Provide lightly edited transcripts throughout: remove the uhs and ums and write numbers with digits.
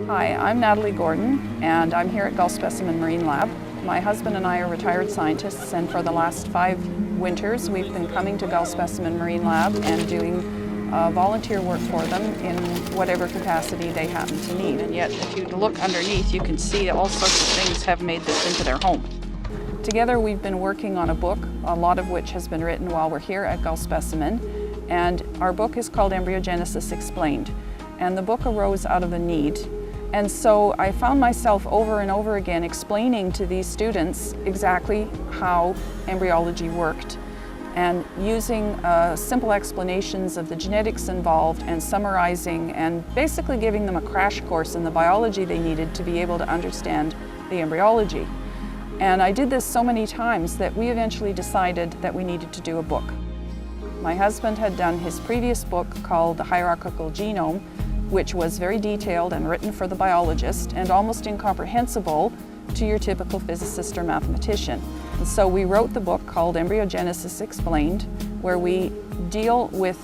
Hi, I'm Natalie Gordon, and I'm here at Gulf Specimen Marine Lab. My husband and I are retired scientists, and for the last 5 winters we've been coming to Gulf Specimen Marine Lab and doing volunteer work for them in whatever capacity they happen to need. And yet, if you look underneath, you can see all sorts of things have made this into their home. Together we've been working on a book, a lot of which has been written while we're here at Gulf Specimen, and our book is called Embryogenesis Explained. And the book arose out of a need. And so I found myself over and over again explaining to these students exactly how embryology worked, and using simple explanations of the genetics involved and summarizing and basically giving them a crash course in the biology they needed to be able to understand the embryology. And I did this so many times that we eventually decided that we needed to do a book. My husband had done his previous book called The Hierarchical Genome, which was very detailed and written for the biologist and almost incomprehensible to your typical physicist or mathematician. And so we wrote the book called Embryogenesis Explained, where we deal with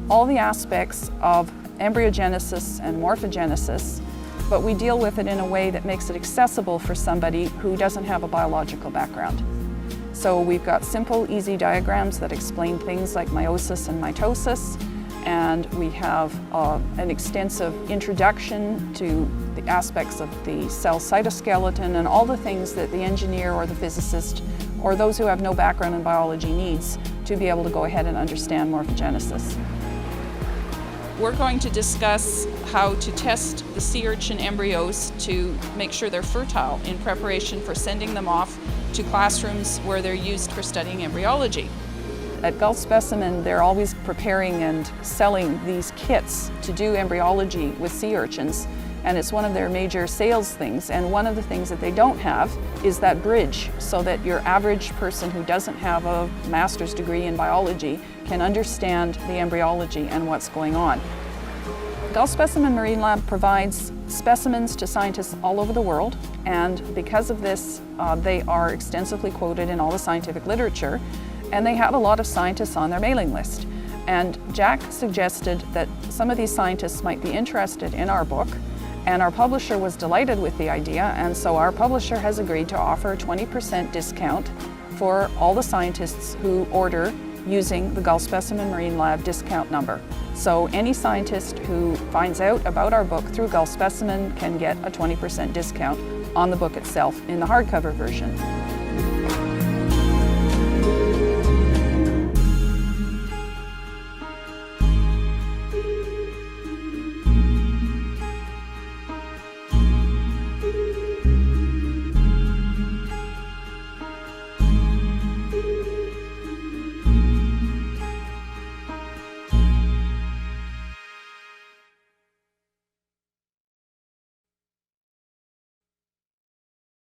all the aspects of embryogenesis and morphogenesis, but we deal with it in a way that makes it accessible for somebody who doesn't have a biological background. So we've got simple, easy diagrams that explain things like meiosis and mitosis, and we have an extensive introduction to the aspects of the cell cytoskeleton and all the things that the engineer or the physicist or those who have no background in biology needs to be able to go ahead and understand morphogenesis. We're going to discuss how to test the sea urchin embryos to make sure they're fertile in preparation for sending them off to classrooms where they're used for studying embryology. At Gulf Specimen, they're always preparing and selling these kits to do embryology with sea urchins, and it's one of their major sales things. And one of the things that they don't have is that bridge, so that your average person who doesn't have a master's degree in biology can understand the embryology and what's going on. Gulf Specimen Marine Lab provides specimens to scientists all over the world, and because of this, they are extensively quoted in all the scientific literature. And they have a lot of scientists on their mailing list. And Jack suggested that some of these scientists might be interested in our book, and our publisher was delighted with the idea, and so our publisher has agreed to offer a 20% discount for all the scientists who order using the Gulf Specimen Marine Lab discount number. So any scientist who finds out about our book through Gulf Specimen can get a 20% discount on the book itself in the hardcover version.